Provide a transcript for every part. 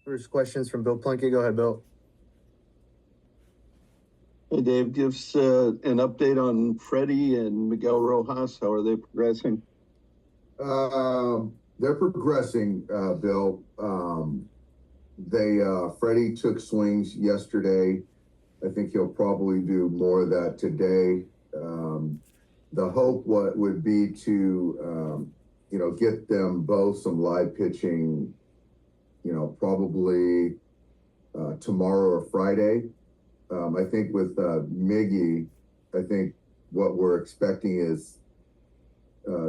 First questions from Bill Plunkett. Go ahead, Bill. Hey, Dave, give us an update on Freddie and Miguel Rojas. How are they progressing? They're progressing, Bill. Freddie took swings yesterday. I think he'll probably do more of that today. The hope would be to, get them both some live pitching, probably tomorrow or Friday. I think with Miggy, I think what we're expecting is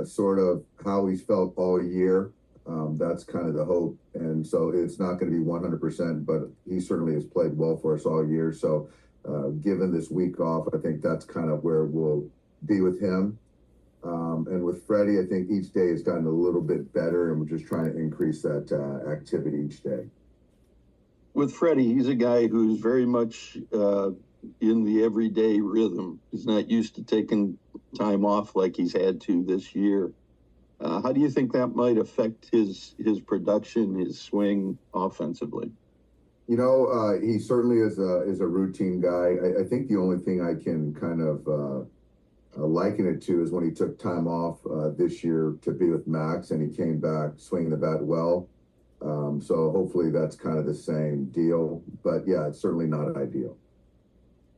sort of how he's felt all year. That's kind of the hope. And so it's not going to be 100%, but he certainly has played well for us all year. So given this week off, I think that's kind of where we'll be with him. And with Freddie, I think each day has gotten a little bit better, and we're just trying to increase that activity each day. With Freddie, he's a guy who's very much in the everyday rhythm. He's not used to taking time off like he's had to this year. How do you think that might affect his production, his swing offensively? He certainly is a routine guy. I think the only thing I can kind of liken it to is when he took time off this year to be with Max, and he came back swinging the bat well. So hopefully that's kind of the same deal. But yeah, it's certainly not ideal.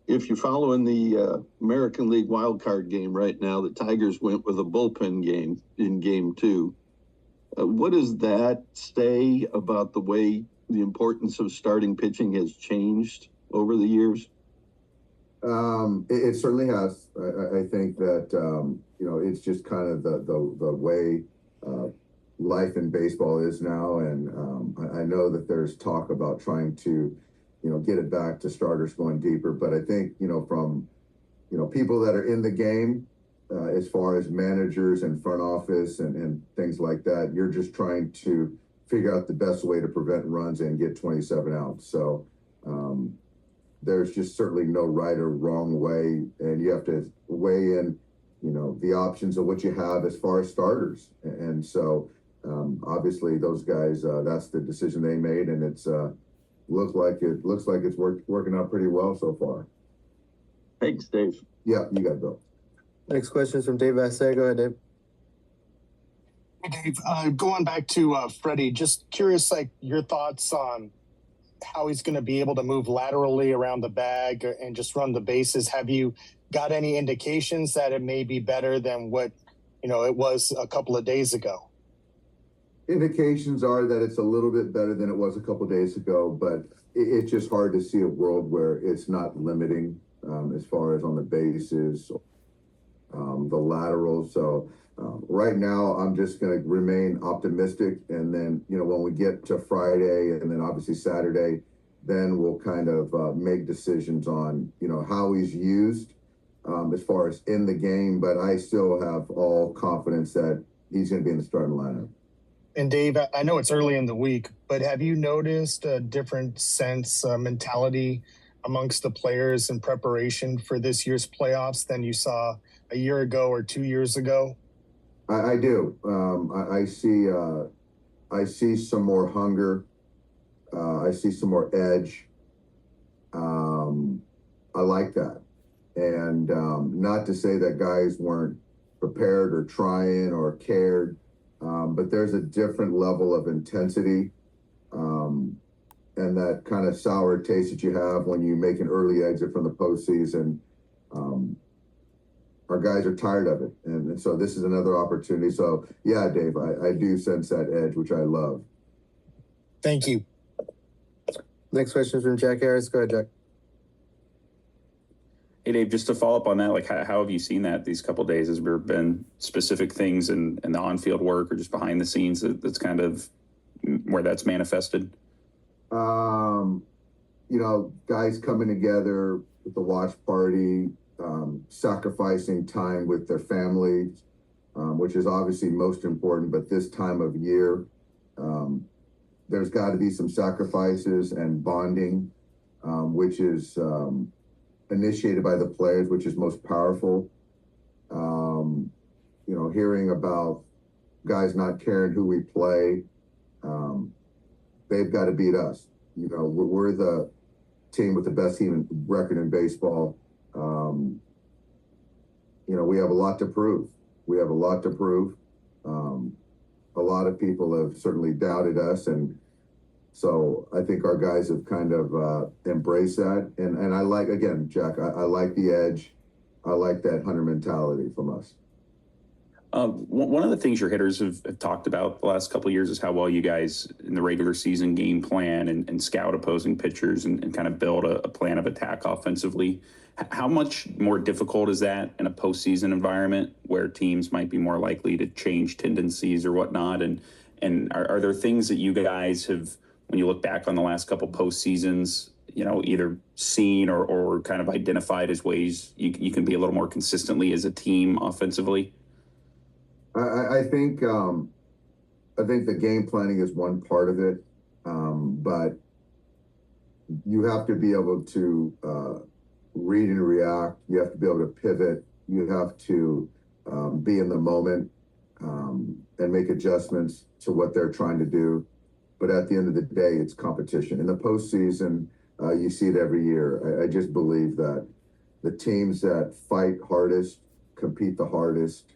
If you're following the American League wildcard game right now, the Tigers went with a bullpen game in game 2. What does that say about the way the importance of starting pitching has changed over the years? It certainly has. I think that, it's just kind of the way life in baseball is now. And I know that there's talk about trying to, get it back to starters going deeper. But I think, from, people that are in the game, as far as managers and front office and things like that, you're just trying to figure out the best way to prevent runs and get 27 outs. So there's just certainly no right or wrong way. And you have to weigh in, the options of what you have as far as starters. And so obviously those guys, that's the decision they made. And it's looks like it's working out pretty well so far. Thanks, Dave. Yeah, you got it, Bill. Next question is from Dave Vassegh. Go ahead, Dave. Hey, Dave, going back to Freddie, just curious, your thoughts on how he's going to be able to move laterally around the bag and just run the bases. Have you got any indications that it may be better than what, it was a couple of days ago? Indications are that it's a little bit better than it was a couple of days ago, but it's just hard to see a world where it's not limiting as far as on the bases, the laterals. So right now, I'm just going to remain optimistic. And then, when we get to Friday and then obviously Saturday, then we'll kind of make decisions on, how he's used as far as in the game. But I still have all confidence that he's going to be in the starting lineup. And Dave, I know it's early in the week, but have you noticed a different mentality amongst the players in preparation for this year's playoffs than you saw a year ago or 2 years ago? I do. I see some more hunger. I see some more edge. I like that. And not to say that guys weren't prepared or trying or cared, but there's a different level of intensity and that kind of sour taste that you have when you make an early exit from the postseason. Our guys are tired of it. And so this is another opportunity. So, yeah, Dave, I do sense that edge, which I love. Thank you. Next question is from Jack Harris. Go ahead, Jack. Hey, Dave, just to follow up on that, how have you seen that these couple of days? Has there been specific things in the on-field work or just behind the scenes that's kind of where that's manifested? Guys coming together with the watch party, sacrificing time with their families, which is obviously most important. But this time of year, there's got to be some sacrifices and bonding, which is initiated by the players, which is most powerful. Hearing about guys not caring who we play, they've got to beat us. You know, we're the team with the best team record in baseball. You know, we have a lot to prove. We have a lot to prove. A lot of people have certainly doubted us, and so I think our guys have kind of embraced that. And I like, again, Jack, I like the edge. I like that hunter mentality from us. One of the things your hitters have talked about the last couple of years is how well you guys in the regular season game plan and scout opposing pitchers and kind of build a plan of attack offensively. How much more difficult is that in a postseason environment where teams might be more likely to change tendencies or whatnot? And are there things that you guys have, when you look back on the last couple postseasons, you know, either seen or kind of identified as ways you can be a little more consistently as a team offensively? I think the game planning is one part of it, but you have to be able to read and react. You have to be able to pivot. You have to be in the moment and make adjustments to what they're trying to do. But at the end of the day, it's competition. In the postseason, you see it every year. I just believe that the teams that fight hardest, compete the hardest,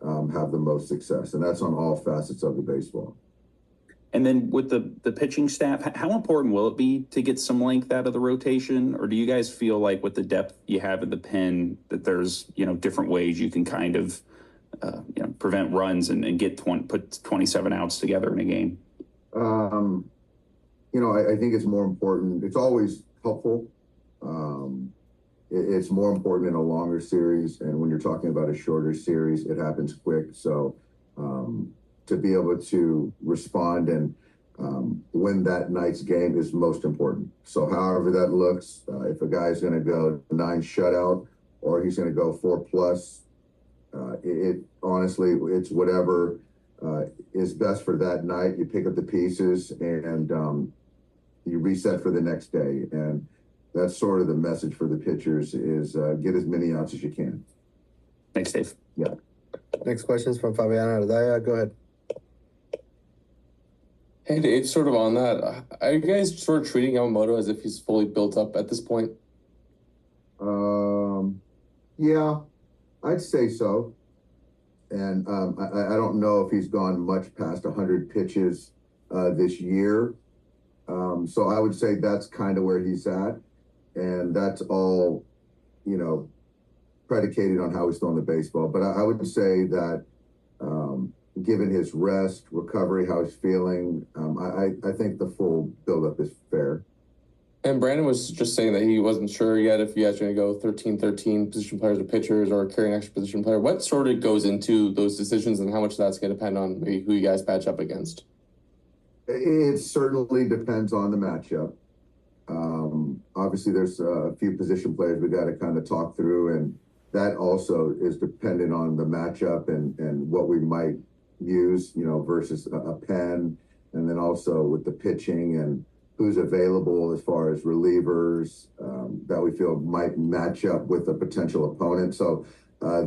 have the most success, and that's on all facets of the baseball. And then with the pitching staff, how important will it be to get some length out of the rotation? Or do you guys feel like with the depth you have in the pen that there's, you know, different ways you can kind of, you know, prevent runs and get put 27 outs together in a game? You know, I think it's more important. It's always helpful. It's more important in a longer series. And when you're talking about a shorter series, it happens quick. So to be able to respond and win that night's game is most important. So however that looks, if a guy's going to go 9 shutout or he's going to go 4+, it honestly, it's whatever is best for that night. You pick up the pieces and you reset for the next day. And that's sort of the message for the pitchers is get as many outs as you can. Thanks, Dave. Yeah. Next question is from Fabiana Ardaya. Go ahead. Hey, Dave, sort of on that, are you guys sort of treating Yamamoto as if he's fully built up at this point? Yeah, I'd say so. And I don't know if he's gone much past 100 pitches this year. So I would say that's kind of where he's at. And that's all, you know, predicated on how he's throwing the baseball. But I would say that given his rest, recovery, how he's feeling, I think the full buildup is fair. And Brandon was just saying that he wasn't sure yet if you guys are going to go 13-13 position players or pitchers or carry an extra position player. What sort of goes into those decisions and how much that's going to depend on maybe who you guys match up against? It certainly depends on the matchup. Obviously, there's a few position players we got to kind of talk through, and that also is dependent on the matchup and what we might use, you know, versus a pen, and then also with the pitching and who's available as far as relievers that we feel might match up with a potential opponent. So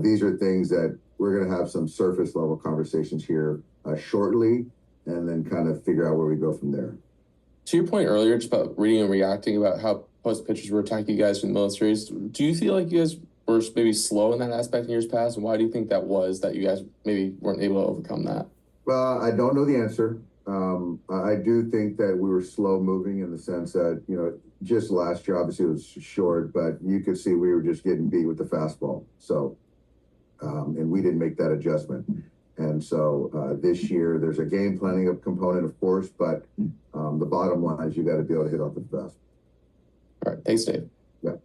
these are things that we're going to have some surface level conversations here shortly, and then kind of figure out where we go from there. To your point earlier, just about reading and reacting about how post pitchers were attacking you guys from the middle series, do you feel like you guys were maybe slow in that aspect in years past? And why do you think that was, that you guys maybe weren't able to overcome that? I don't know the answer. I do think that we were slow moving in the sense that, you know, just last year, obviously it was short, but you could see we were just getting beat with the fastball. So, and we didn't make that adjustment. And so this year there's a game planning component, of course, but the bottom line is you got to be able to hit off the fast. All right. Thanks, Dave. Yeah.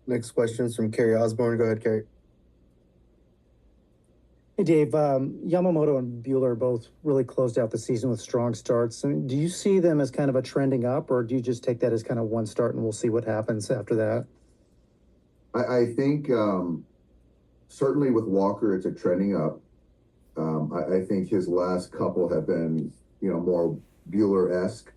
Next question is from Kerry Osborne. Go ahead, Kerry. Hey, Dave, Yamamoto and Buehler both really closed out the season with strong starts. And do you see them as kind of a trending up, or do you just take that as kind of one start and we'll see what happens after that? I think certainly with Walker, it's a trending up. I think his last couple have been, you know, more Buehler-esque.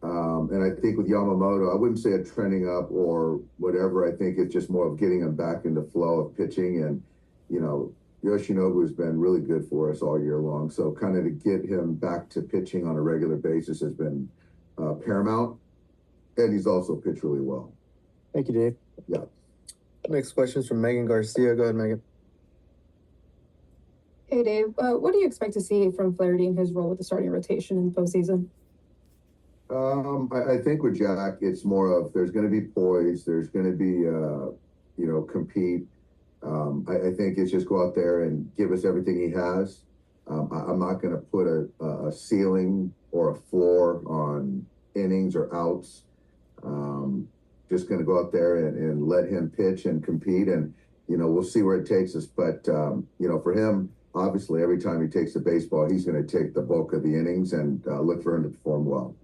And I think with Yamamoto, I wouldn't say a trending up or whatever. I think it's just more of getting him back into flow of pitching. And, you know, Yoshinobu has been really good for us all year long. So kind of to get him back to pitching on a regular basis has been paramount. And he's also pitched really well. Thank you, Dave. Yeah. Next question is from Megan Garcia. Go ahead, Megan. Hey, Dave. What do you expect to see from Flaherty in his role with the starting rotation in the postseason? I think with Jack, it's more of there's going to be poise. There's going to be, compete. I think it's just go out there and give us everything he has. I'm not going to put a ceiling or a floor on innings or outs. Just going to go out there and let him pitch and compete, and we'll see where it takes us. But for him, obviously, every time he takes the baseball, he's going to take the bulk of the innings and look for him to perform well.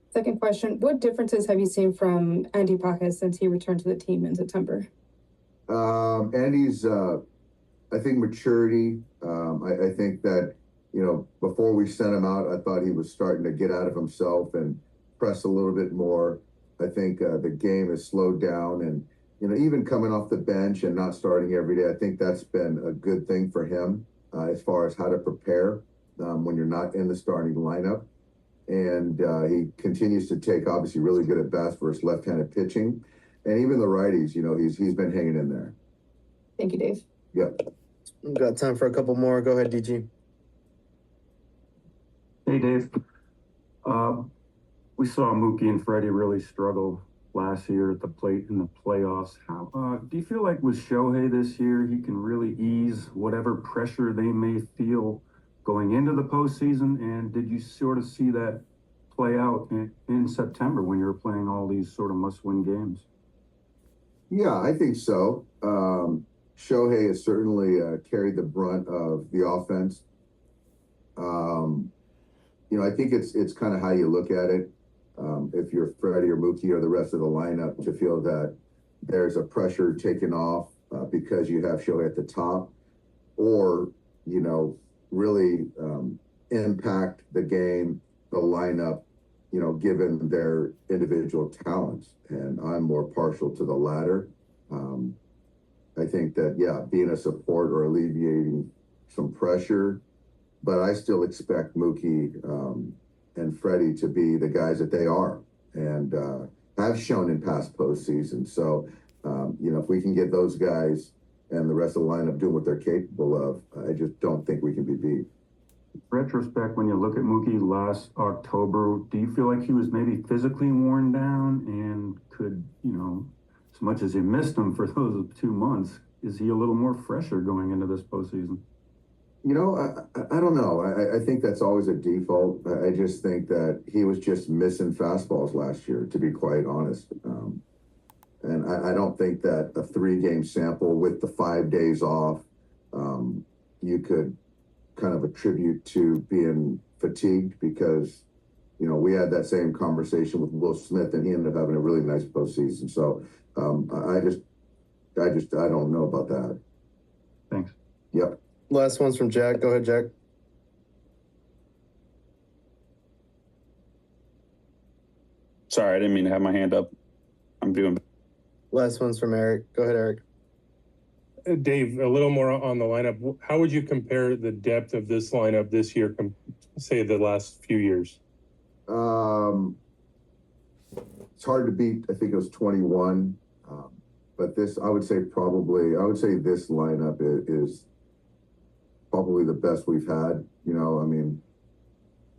Second question, what differences have you seen from Andy Pacas since he returned to the team in September? Andy's, I think maturity. I think that, before we sent him out, I thought he was starting to get out of himself and press a little bit more. I think the game has slowed down, and, even coming off the bench and not starting every day, I think that's been a good thing for him as far as how to prepare when you're not in the starting lineup. And he continues to take, obviously, really good at bats for his left-handed pitching. And even the righties, he's been hanging in there. Thank you, Dave. Yep. We've got time for a couple more. Go ahead, DG. Hey, Dave. We saw Mookie and Freddie really struggle last year at the plate in the playoffs. How do you feel like with Shohei this year, he can really ease whatever pressure they may feel going into the postseason? And did you sort of see that play out in September when you were playing all these sort of must-win games? Yeah, I think so. Shohei has certainly carried the brunt of the offense. I think it's kind of how you look at it. If you're Freddie or Mookie or the rest of the lineup, to feel that there's a pressure taken off because you have Shohei at the top, or really impact the game, the lineup, given their individual talents. And I'm more partial to the latter. I think that, being a support or alleviating some pressure, but I still expect Mookie and Freddie to be the guys that they are and have shown in past postseasons. So, if we can get those guys and the rest of the lineup doing what they're capable of, I just don't think we can be beat. Retrospect, when you look at Mookie last October, do you feel like he was maybe physically worn down and could, as much as you missed him for those 2 months, is he a little more fresher going into this postseason? I don't know. I think that's always a default. I just think that he was just missing fastballs last year, to be quite honest. And I don't think that a 3-game sample with the 5 days off, you could kind of attribute to being fatigued, because, we had that same conversation with Will Smith and he ended up having a really nice postseason. So I don't know about that. Thanks. Yep. Last one's from Jack. Go ahead, Jack. Sorry, I didn't mean to have my hand up. I'm doing. Last one's from Eric. Go ahead, Eric. Dave, a little more on the lineup. How would you compare the depth of this lineup this year, say the last few years? It's hard to beat. I think it was 21. But this, I would say this lineup is probably the best we've had.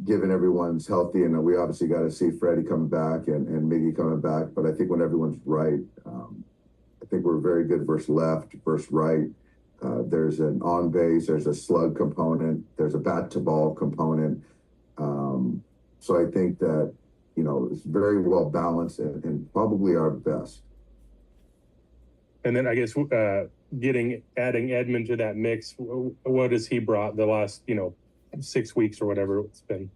Given everyone's healthy, and we obviously got to see Freddie coming back and Miggy coming back. But I think when everyone's right, I think we're very good versus left, versus right. There's an on base, there's a slug component, there's a bat to ball component. So I think that, it's very well balanced and probably our best. And then I guess adding Edmund to that mix, what has he brought the last 6 weeks or whatever it's been?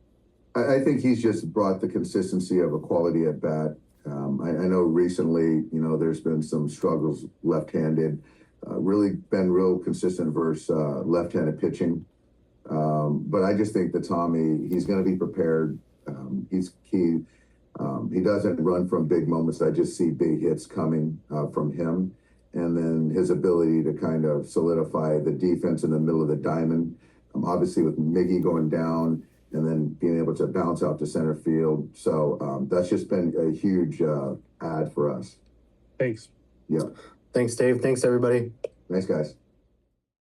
I think he's just brought the consistency of a quality at bat. I know recently, there's been some struggles left-handed, really been real consistent versus left-handed pitching. But I just think that Tommy, he's going to be prepared. He's key. He doesn't run from big moments. I just see big hits coming from him. and then his ability to kind of solidify the defense in the middle of the diamond. Obviously with Miggy going down and then being able to bounce out to center field. So that's just been a huge add for us. Thanks. Yeah. Thanks, Dave. Thanks, everybody. Thanks, guys.